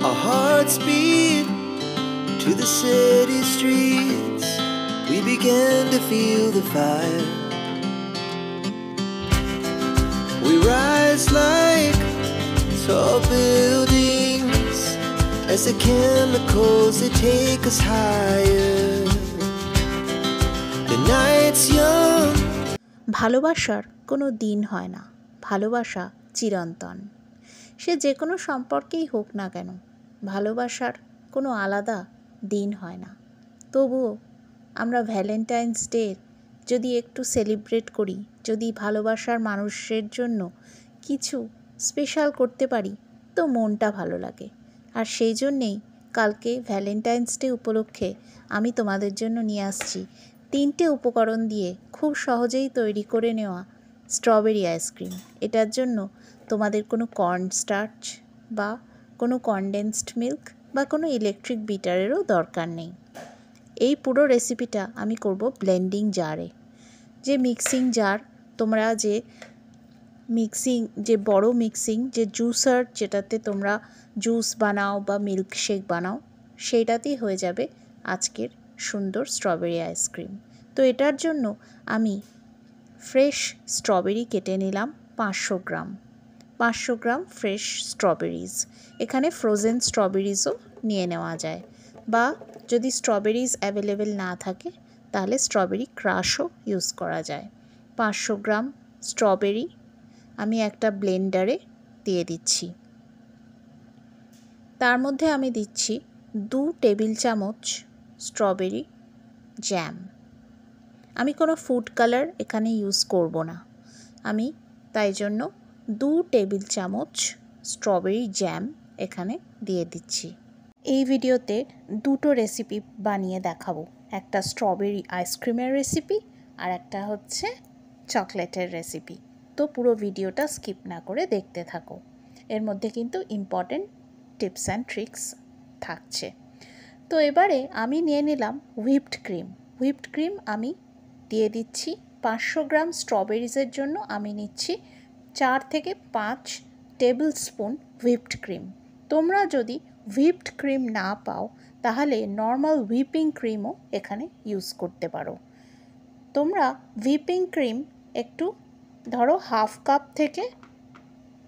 Our hearts beat to the city streets. We began to feel the fire. We rise like tall buildings as the chemicals that take us higher. The night's young. ভালোবাসার কোনো দিন হয় না, ভালোবাসা চিরন্তন। সে যে কোনো সম্পর্কেই হোক না কেন, ভালোবাসার কোনো আলাদা দিন হয় না। তবুও আমরা ভ্যালেন্টাইন্স ডে যদি একটু সেলিব্রেট করি, যদি ভালোবাসার মানুষের জন্য কিছু স্পেশাল করতে পারি, তো মনটা ভালো লাগে। আর সেই জন্যেই কালকে ভ্যালেন্টাইন্স ডে উপলক্ষে আমি তোমাদের জন্য নিয়ে আসছি 3টে উপকরণ দিয়ে খুব সহজেই তৈরি করে নেওয়া স্ট্রবেরি আইসক্রিম। এটার জন্য তোমাদের কোনো কর্ন স্টার্চ বা কোনো কনডেন্সড মিল্ক বা কোনো ইলেকট্রিক বিটারেরও দরকার নেই। এই পুরো রেসিপিটা আমি করব ব্লেন্ডিং জারে। যে মিক্সিং জার, তোমরা যে বড় মিক্সিং যে জুসার, যেটাতে তোমরা জুস বানাও বা মিল্কশেক বানাও, সেইটাতেই হয়ে যাবে আজকের সুন্দর স্ট্রবেরি আইসক্রিম। তো এটার জন্য আমি ফ্রেশ স্ট্রবেরি কেটে নিলাম 500 গ্রাম। 500 গ্রাম ফ্রেশ স্ট্রবেরিজ। এখানে ফ্রোজেন স্ট্রবেরিজও নিয়ে নেওয়া যায়, বা যদি স্ট্রবেরিজ অ্যাভেলেবেল না থাকে তাহলে স্ট্রবেরি ক্রাশও ইউজ করা যায়। 500 গ্রাম স্ট্রবেরি আমি একটা ব্লেন্ডারে দিয়ে দিচ্ছি। তার মধ্যে আমি দিচ্ছি 2 টেবিল চামচ স্ট্রবেরি জ্যাম। আমি কোনো ফুড কালার এখানে ইউজ করব না, আমি তাই জন্য 2 টেবিল চামচ স্ট্রবেরি জ্যাম এখানে দিয়ে দিচ্ছি। এই ভিডিওতে 2টো রেসিপি বানিয়ে দেখাবো, একটা স্ট্রবেরি আইসক্রিমের রেসিপি আর একটা হচ্ছে চকলেটের রেসিপি। তো পুরো ভিডিওটা স্কিপ না করে দেখতে থাকো, এর মধ্যে কিন্তু ইম্পর্টেন্ট টিপস অ্যান্ড ট্রিক্স থাকছে। তো এবারে আমি নিয়ে নিলাম হুইপড ক্রিম। হুইপড ক্রিম আমি দিয়ে দিচ্ছি 500 গ্রাম স্ট্রবেরিজের জন্য আমি নিচ্ছি 4 থেকে 5 টেবিল স্পুন হুইপড ক্রিম। তোমরা যদি হুইপড ক্রিম না পাও তাহলে নর্মাল হুইপিং ক্রিমও এখানে ইউজ করতে পারো। তোমরা হুইপিং ক্রিম একটু ধরো 1/2 কাপ থেকে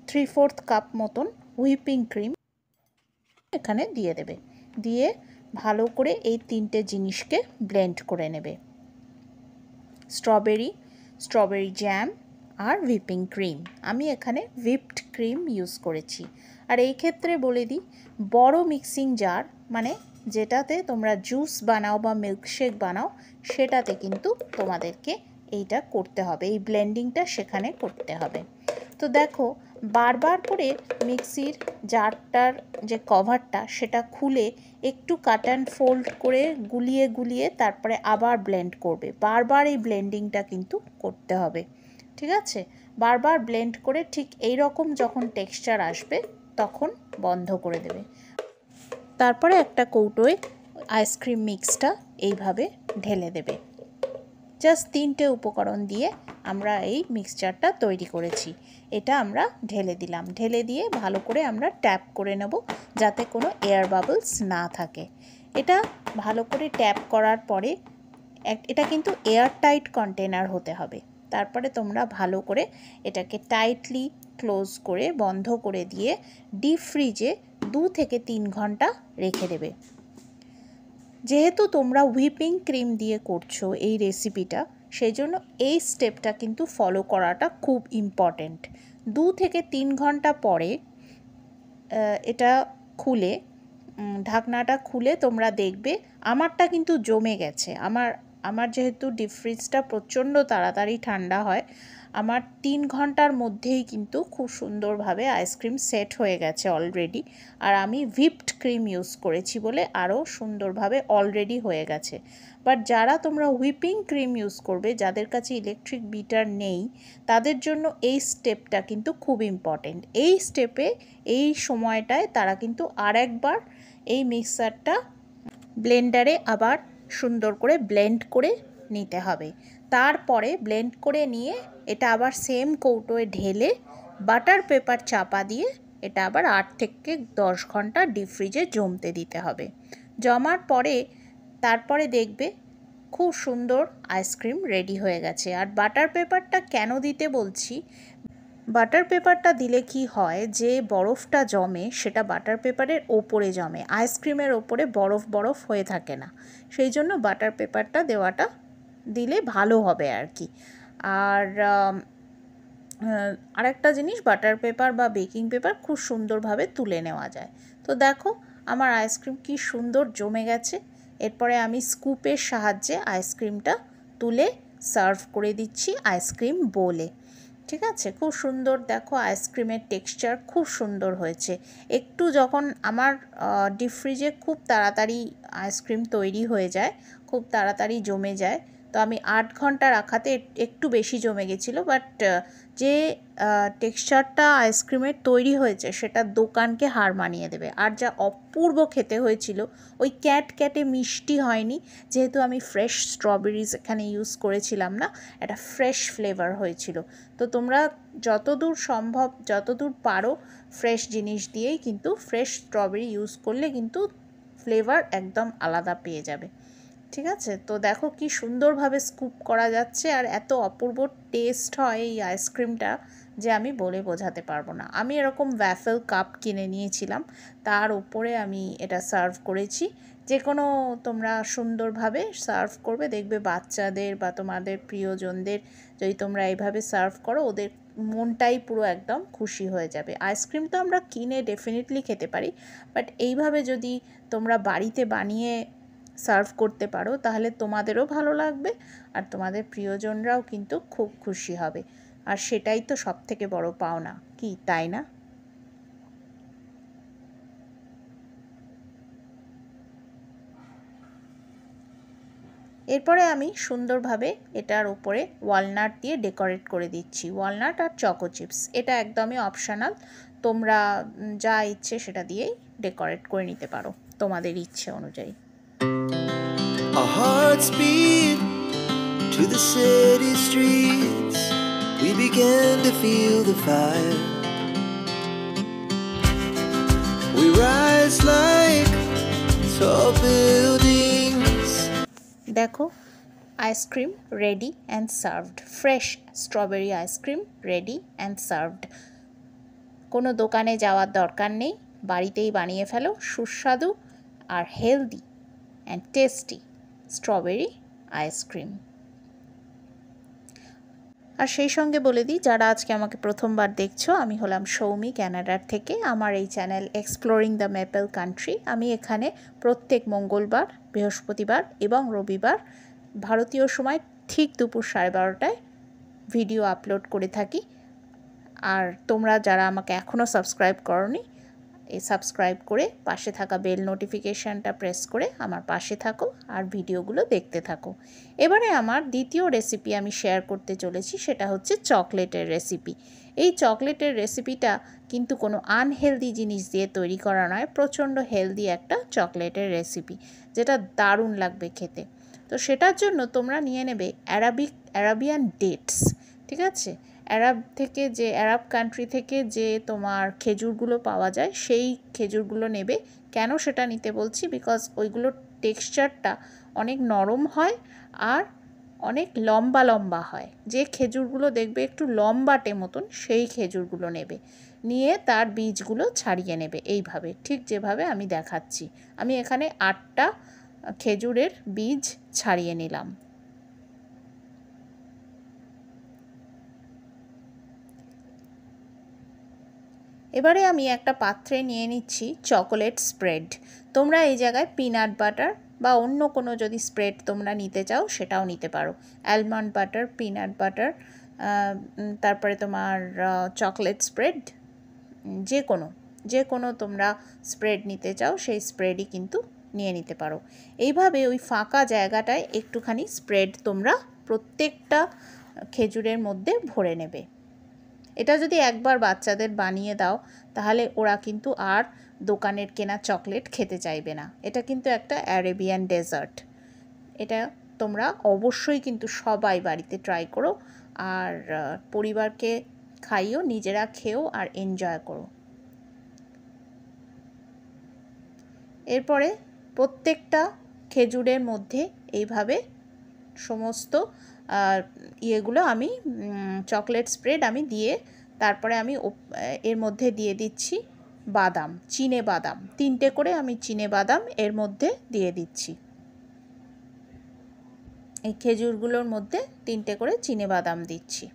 3/4 কাপ মতন হুইপিং ক্রিম এখানে দিয়ে দেবে। দিয়ে ভালো করে এই 3টে জিনিসকে ব্লেন্ড করে নেবে, স্ট্রবেরি জ্যাম আর হুইপিং ক্রিম। আমি এখানে হুইপড ক্রিম ইউজ করেছি। আর এই ক্ষেত্রে বলে দিই, বড় মিক্সিং জার মানে যেটাতে তোমরা জুস বানাও বা মিল্কশেক বানাও, সেটাতে কিন্তু তোমাদেরকে এইটা করতে হবে, এই ব্লেন্ডিংটা সেখানে করতে হবে। তো দেখো, বারবার করে মিক্সির জারটার যে কভারটা সেটা খুলে একটু কাট অ্যান্ড ফোল্ড করে গুলিয়ে তারপরে আবার ব্লেন্ড করবে। বারবার এই ব্লেন্ডিংটা কিন্তু করতে হবে, ঠিক আছে? বারবার ব্লেন্ড করে ঠিক এই রকম যখন টেক্সচার আসবে তখন বন্ধ করে দেবে। তারপরে একটা কৌটোয় আইসক্রিম মিক্সটা এইভাবে ঢেলে দেবে। জাস্ট 3টে উপকরণ দিয়ে আমরা এই মিক্সচারটা তৈরি করেছি। এটা আমরা ঢেলে দিলাম। ঢেলে দিয়ে ভালো করে আমরা ট্যাপ করে নেব যাতে কোনো এয়ার বাবলস না থাকে। এটা ভালো করে ট্যাপ করার পরে এটা কিন্তু এয়ার টাইট কন্টেনার হতে হবে। তারপরে তোমরা ভালো করে এটাকে টাইটলি ক্লোজ করে বন্ধ করে দিয়ে ডিপ ফ্রিজে 2 থেকে 3 ঘন্টা রেখে দেবে। যেহেতু তোমরা হুইপিং ক্রিম দিয়ে করছো এই রেসিপিটা, সেই জন্য এই স্টেপটা কিন্তু ফলো করাটা খুব ইম্পর্ট্যান্ট। 2 থেকে 3 ঘন্টা পরে এটা খুলে, ঢাকনাটা খুলে তোমরা দেখবে আমারটা কিন্তু জমে গেছে। আমার যেহেতু ডিপ ফ্রিজটা প্রচণ্ড তাড়াতাড়ি ঠান্ডা হয়, আমার 3 ঘন্টার মধ্যেই কিন্তু খুব সুন্দরভাবে আইসক্রিম সেট হয়ে গেছে অলরেডি। আর আমি হুইপড ক্রিম ইউজ করেছি বলে আরও সুন্দরভাবে অলরেডি হয়ে গেছে। বাট যারা তোমরা হুইপিং ক্রিম ইউজ করবে, যাদের কাছে ইলেকট্রিক বিটার নেই, তাদের জন্য এই স্টেপটা কিন্তু খুব ইম্পর্টেন্ট। এই স্টেপে এই সময়টায় তারা কিন্তু আরেকবার এই মিক্সারটা ব্লেন্ডারে আবার সুন্দর করে ব্লেন্ড করে নিতে হবে। তারপরে ব্লেন্ড করে নিয়ে এটা আবার সেম কৌটোয় ঢেলে বাটার পেপার চাপা দিয়ে এটা আবার 8 থেকে 10 ঘন্টা ডিপ ফ্রিজে জমতে দিতে হবে। জমার পরে তারপরে দেখবে খুব সুন্দর আইসক্রিম রেডি হয়ে গেছে। আর বাটার পেপারটা কেন দিতে বলছি, বাটার পেপারটা দিলে কি হয়, যে বরফটা জমে সেটা বাটার পেপারের ওপরে জমে, আইসক্রিমের ওপরে বরফ বরফ হয়ে থাকে না। সেই জন্য বাটার পেপারটা দেওয়াটা দিলে ভালো হবে আর কি। আর আরেকটা জিনিস, বাটার পেপার বা বেকিং পেপার খুব সুন্দরভাবে তুলে নেওয়া যায়। তো দেখো আমার আইসক্রিম কি সুন্দর জমে গেছে। এরপরে আমি স্কুপের সাহায্যে আইসক্রিমটা তুলে সার্ভ করে দিচ্ছি আইসক্রিম বোলে। ঠিক আছে, খুব সুন্দর দেখো আইসক্রিমের টেক্সচার খুব সুন্দর হয়েছে। একটু যখন আমার ডিপ ফ্রিজে খুব তাড়াতাড়ি আইসক্রিম তৈরি হয়ে যায়, খুব তাড়াতাড়ি জমে যায়, তো আমি 8 ঘন্টা রাখাতে একটু বেশি জমে গেছিলো, বাট যে টেক্সচারটা আইসক্রিমের তৈরি হয়েছে সেটা দোকানকে হার মানিয়ে দেবে। আর যা অপূর্ব খেতে হয়েছিল, ওই ক্যাটে মিষ্টি হয়নি, যেহেতু আমি ফ্রেশ স্ট্রবেরিজ এখানে ইউজ করেছিলাম না, একটা ফ্রেশ ফ্লেভার হয়েছিল। তো তোমরা যতদূর সম্ভব যতদূর পারো ফ্রেশ জিনিস দিয়েই, কিন্তু ফ্রেশ স্ট্রবেরি ইউজ করলে কিন্তু ফ্লেভার একদম আলাদা পেয়ে যাবে। ঠিক আছে, তো দেখো কি সুন্দরভাবে স্কুপ করা যাচ্ছে, আর এত অপূর্ব টেস্ট হয় এই আইসক্রিমটা যে আমি বলে বোঝাতে পারবো না। আমি এরকম ওয়াফেল কাপ কিনে নিয়েছিলাম, তার উপরে আমি এটা সার্ভ করেছি। যে কোনো তোমরা সুন্দরভাবে সার্ভ করবে, দেখবে বাচ্চাদের বা তোমাদের প্রিয়জনদের যদি তোমরা এইভাবে সার্ভ করো, ওদের মনটাই পুরো একদম খুশি হয়ে যাবে। আইসক্রিম তো আমরা কিনে ডেফিনেটলি খেতে পারি, বাট এইভাবে যদি তোমরা বাড়িতে বানিয়ে সার্ভ করতে পারো তাহলে তোমাদেরও ভালো লাগবে, আর তোমাদের প্রিয়জনরাও কিন্তু খুব খুশি হবে। আর সেটাই তো সবথেকে বড় পাওনা, কি তাই না? এরপরে আমি সুন্দরভাবে এটার উপরে ওয়ালনাট দিয়ে ডেকোরেট করে দিচ্ছি, ওয়ালনাট আর চকো চিপস। এটা একদমই অপশনাল, তোমরা যা ইচ্ছে সেটা দিয়েই ডেকোরেট করে নিতে পারো তোমাদের ইচ্ছে অনুযায়ী। Our hearts beat to the city streets. We began to feel the fire. We rise like tall buildings. দেখো ice cream ready and served, fresh strawberry ice cream ready and served. কোনো দোকানে যাওয়ার দরকার নেই, বাড়িতেই বানিয়ে ফেলো সুস্বাদু আর healthy and tasty strawberry ice cream. আর সেই সঙ্গে বলে দিই, যারা আজকে আমাকে প্রথমবার দেখছো, আমি হলাম সৌমি, ক্যানাডার থেকে। আমার এই channel exploring the maple country. আমি এখানে প্রত্যেক মঙ্গলবার, বৃহস্পতিবার এবং রবিবার ভারতীয় সময় ঠিক দুপুর 12:30টায় ভিডিও আপলোড করে থাকি। আর তোমরা যারা আমাকে এখনও সাবস্ক্রাইব করোনি, এই সাবস্ক্রাইব করে পাশে থাকা বেল নোটিফিকেশানটা প্রেস করে আমার পাশে থাকো আর ভিডিওগুলো দেখতে থাকো। এবারে আমার দ্বিতীয় রেসিপি আমি শেয়ার করতে চলেছি, সেটা হচ্ছে চকলেটের রেসিপি। এই চকলেটের রেসিপিটা কিন্তু কোনো আনহেলদি জিনিস দিয়ে তৈরি করা নয়, প্রচণ্ড হেলদি একটা চকলেটের রেসিপি, যেটা দারুণ লাগবে খেতে। তো সেটার জন্য তোমরা নিয়ে নেবে অ্যারাবিয়ান ডেটস। ঠিক আছে, অ্যারাব কান্ট্রি থেকে যে তোমার খেজুরগুলো পাওয়া যায়, সেই খেজুরগুলো নেবে। কেন সেটা নিতে বলছি, বিকজ ওইগুলোর টেক্সচারটা অনেক নরম হয় আর অনেক লম্বা লম্বা হয়। যে খেজুরগুলো দেখবে একটু লম্বাটে মতন, সেই খেজুরগুলো নেবে, নিয়ে তার বীজগুলো ছাড়িয়ে নেবে এইভাবে, ঠিক যেভাবে আমি দেখাচ্ছি। আমি এখানে 8টা খেজুরের বীজ ছাড়িয়ে নিলাম। এবারে আমি একটা পাত্রে নিয়ে নিচ্ছি চকোলেট স্প্রেড। তোমরা এই জায়গায় পিনাট বাটার বা অন্য কোনো যদি স্প্রেড তোমরা নিতে চাও সেটাও নিতে পারো। অ্যালমন্ড বাটার, পিনাট বাটার, তারপরে তোমার চকলেট স্প্রেড, যে কোনো তোমরা স্প্রেড নিতে চাও সেই স্প্রেডই কিন্তু নিয়ে নিতে পারো। এইভাবে ওই ফাঁকা জায়গাটায় একটুখানি স্প্রেড তোমরা প্রত্যেকটা খেজুরের মধ্যে ভরে নেবে। এটা যদি একবার বাচ্চাদের বানিয়ে দাও তাহলে ওরা কিন্তু আর দোকানের কেনা চকলেট খেতে চাইবে না। এটা কিন্তু একটা অ্যারাবিয়ান ডেজার্ট। এটা তোমরা অবশ্যই কিন্তু সবাই বাড়িতে ট্রাই করো, আর পরিবারকে খাইও, নিজেরা খেও আর এনজয় করো। এরপরে প্রত্যেকটা খেজুরের মধ্যে এইভাবে সমস্ত ইয়েগুলো আমি চকলেট স্প্রেড আমি দিয়ে তারপরে আমি এর মধ্যে দিয়ে দিচ্ছি বাদাম, চিনে বাদাম 3টে করে আমি চিনে বাদাম এর মধ্যে দিয়ে দিচ্ছি। এই খেজুরগুলোর মধ্যে 3টে করে চিনে বাদাম দিচ্ছি।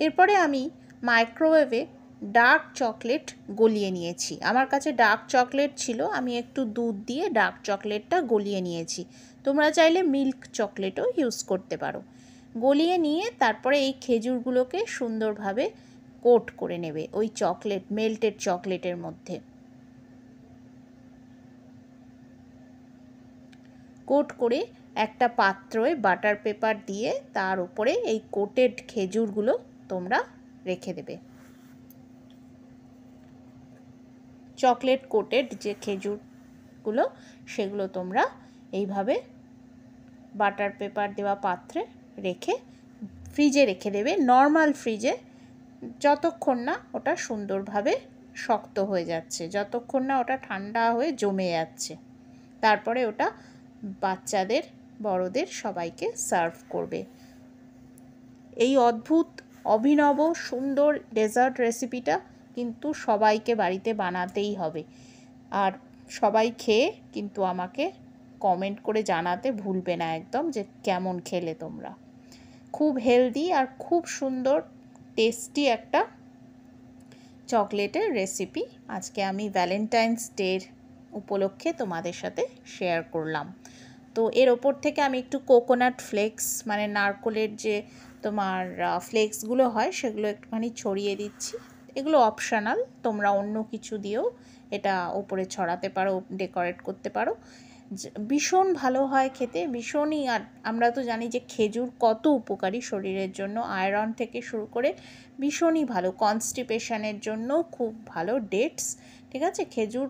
এরপরে আমি মাইক্রোওয়েভে ডার্ক চকলেট গলিয়ে নিয়েছি। আমার কাছে ডার্ক চকলেট ছিল, আমি একটু দুধ দিয়ে ডার্ক চকলেটটা গলিয়ে নিয়েছি। তোমরা চাইলে মিল্ক চকলেটও ইউজ করতে পারো। গলিয়ে নিয়ে তারপরে এই খেজুরগুলোকে সুন্দরভাবে কোট করে নেবে ওই চকলেট, মেল্টেড চকলেটের মধ্যে। কোট করে একটা পাত্রে বাটার পেপার দিয়ে তার উপরে এই কোটেড খেজুরগুলো তোমরা রেখে দেবে। চকলেট কোটেড যে খেজুরগুলো সেগুলো তোমরা এইভাবে বাটার পেপার দেওয়া পাত্রে রেখে ফ্রিজে রেখে দেবে, নর্মাল ফ্রিজে, যতক্ষণ না ওটা সুন্দরভাবে শক্ত হয়ে যাচ্ছে, যতক্ষণ না ওটা ঠান্ডা হয়ে জমে যাচ্ছে। তারপরে ওটা বাচ্চাদের, বড়দের সবাইকে সার্ভ করবে। এই অদ্ভুত, অভিনব, সুন্দর ডেজার্ট রেসিপিটা কিন্তু সবাইকে বাড়িতে বানাতেই হবে। আর সবাই খেয়ে কিন্তু আমাকে কমেন্ট করে জানাতে ভুলবে না একদম যে কেমন খেলে তোমরা। খুব হেলদি আর খুব সুন্দর টেস্টি একটা চকলেটের রেসিপি আজকে আমি ভ্যালেন্টাইন্স ডের উপলক্ষে তোমাদের সাথে শেয়ার করলাম। তো এর ওপর থেকে আমি একটু কোকোনাট ফ্লেক্স, মানে নারকোলের যে তোমার ফ্লেক্সগুলো হয় সেগুলো একটুখানি ছড়িয়ে দিচ্ছি। এগুলো অপশনাল, তোমরা অন্য কিছু দিয়েও এটা ওপরে ছড়াতে পারো, ডেকোরেট করতে পারো। ভীষণ ভালো হয় খেতে, ভীষণই। আর আমরা তো জানি যে খেজুর কত উপকারী শরীরের জন্য, আয়রন থেকে শুরু করে ভীষণই ভালো, কনস্টিপেশনের জন্য খুব ভালো ডেটস, ঠিক আছে। খেজুর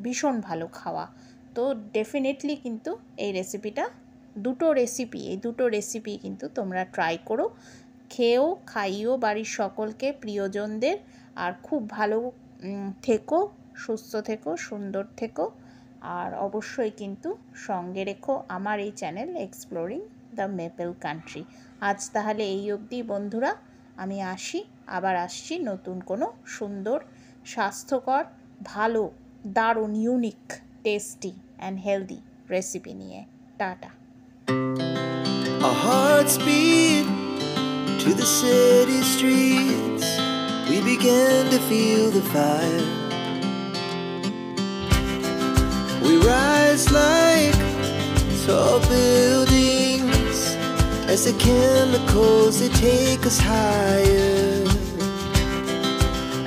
ভীষণ ভালো খাওয়া। তো ডেফিনেটলি কিন্তু এই রেসিপিটা, এই দুটো রেসিপি কিন্তু তোমরা ট্রাই করো, খেয়েও খাইও বাড়ির সকলকে, প্রিয়জনদের। আর খুব ভালো থেকো, সুস্থ থেকো, সুন্দর থেকো। আর অবশ্যই কিন্তু সঙ্গে রেখো আমার এই channel exploring the maple country. আজ তাহলে এই অবধি বন্ধুরা, আমি আসি, আবার আসছি নতুন কোনো সুন্দর, স্বাস্থ্যকর, ভালো, দারুণ, unique, tasty and healthy recipe নিয়ে। Tata. Our hearts beat to the city streets. We began to feel the fire. We rise like tall buildings as the chemicals, they take us higher.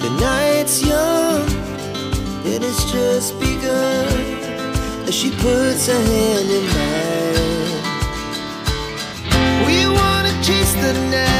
The night's young and it's just begun as she puts her hand in mine. We wanna chase the night.